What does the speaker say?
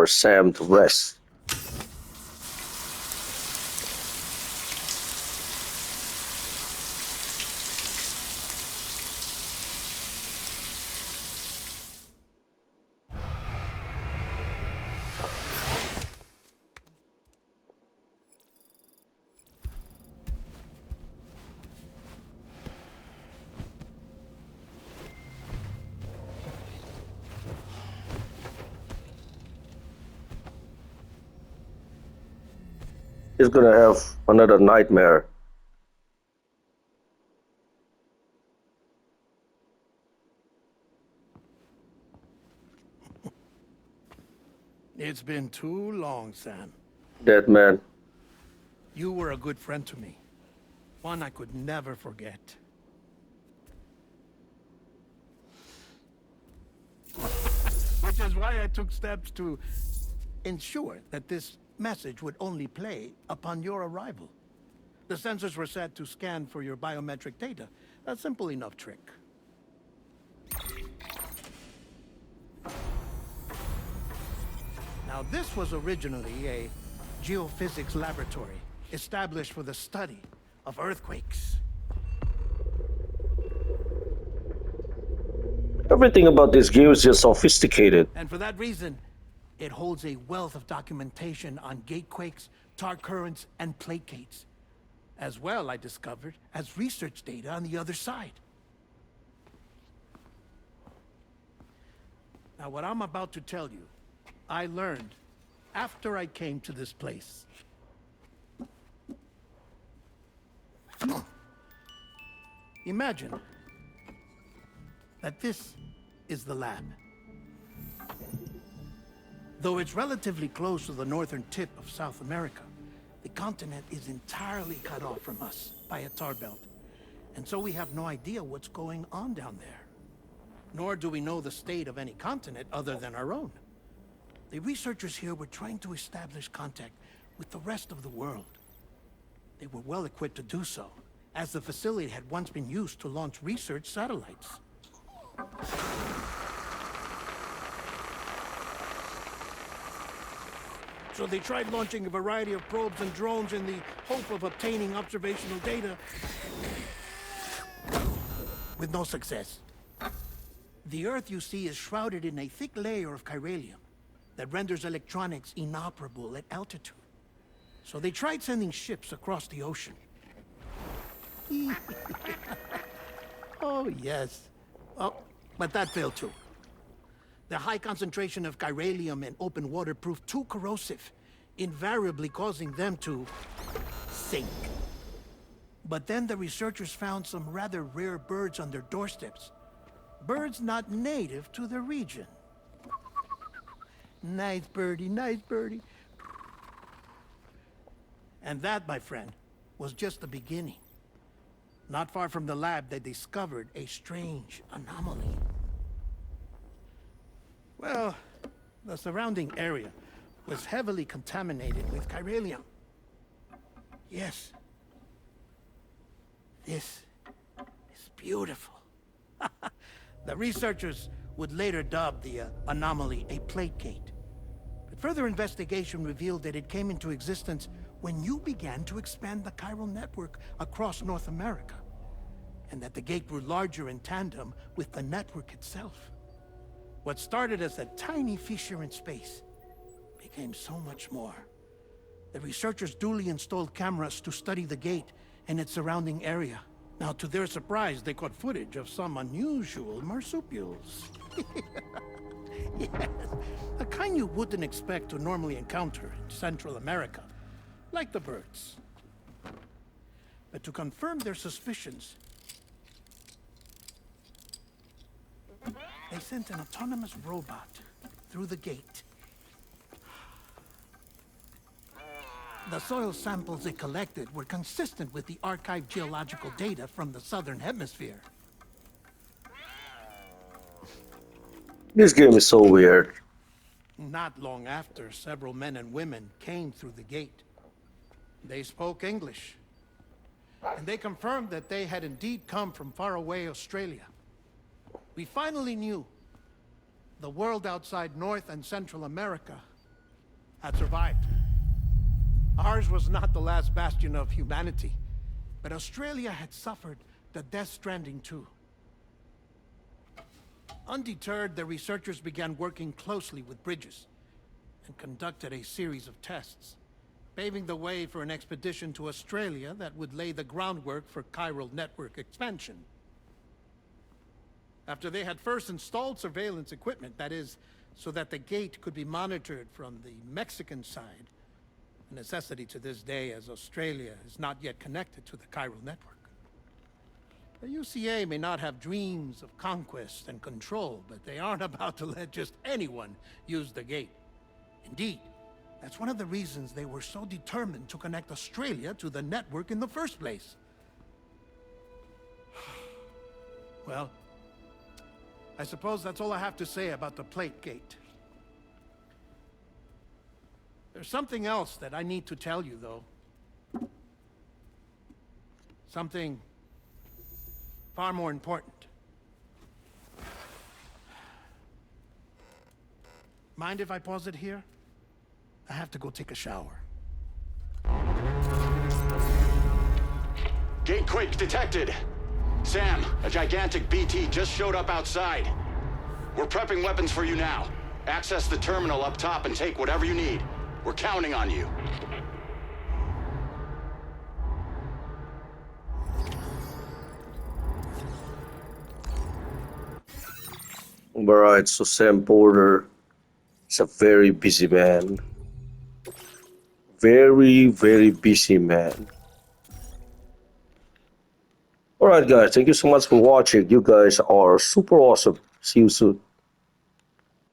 for Sam to rest. He's gonna have another nightmare. It's been too long, Sam. Deadman. You were a good friend to me. One I could never forget. Which is why I took steps to ensure that this message would only play upon your arrival. The sensors were set to scan for your biometric data. A simple enough trick. Now, this was originally a geophysics laboratory established for the study of earthquakes. Everything about this game is just sophisticated. And for that reason, it holds a wealth of documentation on gatequakes, tar currents, and placates. As well, I discovered, as research data on the other side. Now, what I'm about to tell you, I learned after I came to this place. Imagine that this is the lab. Though it's relatively close to the northern tip of South America, the continent is entirely cut off from us by a tar belt. And so we have no idea what's going on down there. Nor do we know the state of any continent other than our own. The researchers here were trying to establish contact with the rest of the world. They were well equipped to do so, as the facility had once been used to launch research satellites. So they tried launching a variety of probes and drones in the hope of obtaining observational data, with no success. The Earth, you see, is shrouded in a thick layer of chiralium that renders electronics inoperable at altitude. So they tried sending ships across the ocean. Oh, yes. Oh, but that failed too. The high concentration of chiralium in open water proved too corrosive, invariably causing them to sink. But then the researchers found some rather rare birds on their doorsteps. Birds not native to the region. Nice birdie, nice birdie. And that, my friend, was just the beginning. Not far from the lab, they discovered a strange anomaly. Well, the surrounding area was heavily contaminated with chiralium. Yes. This is beautiful. The researchers would later dub the anomaly a placate. But further investigation revealed that it came into existence when you began to expand the chiral network across North America, and that the gate grew larger in tandem with the network itself. What started as a tiny fissure in space became so much more. The researchers duly installed cameras to study the gate and its surrounding area. Now, to their surprise, they caught footage of some unusual marsupials. Yes, a kind you wouldn't expect to normally encounter in Central America, like the birds. But to confirm their suspicions, they sent an autonomous robot through the gate. The soil samples it collected were consistent with the archived geological data from the southern hemisphere. This game is so weird. Not long after, several men and women came through the gate. They spoke English, and they confirmed that they had indeed come from faraway Australia. We finally knew the world outside North and Central America had survived. Ours was not the last bastion of humanity, but Australia had suffered the Death Stranding too. Undeterred, the researchers began working closely with Bridges and conducted a series of tests, paving the way for an expedition to Australia that would lay the groundwork for chiral network expansion. After they had first installed surveillance equipment, that is, so that the gate could be monitored from the Mexican side, a necessity to this day as Australia is not yet connected to the chiral network. The UCA may not have dreams of conquest and control, but they aren't about to let just anyone use the gate. Indeed, that's one of the reasons they were so determined to connect Australia to the network in the first place. Well, I suppose that's all I have to say about the plate gate. There's something else that I need to tell you, though. Something far more important. Mind if I pause it here? I have to go take a shower. Gate quake detected. Sam, a gigantic BT just showed up outside. We're prepping weapons for you now. Access the terminal up top and take whatever you need. We're counting on you. Alright, so Sam Porter is a very busy man. Very, very busy man. Alright guys, thank you so much for watching. You guys are super awesome. See you soon.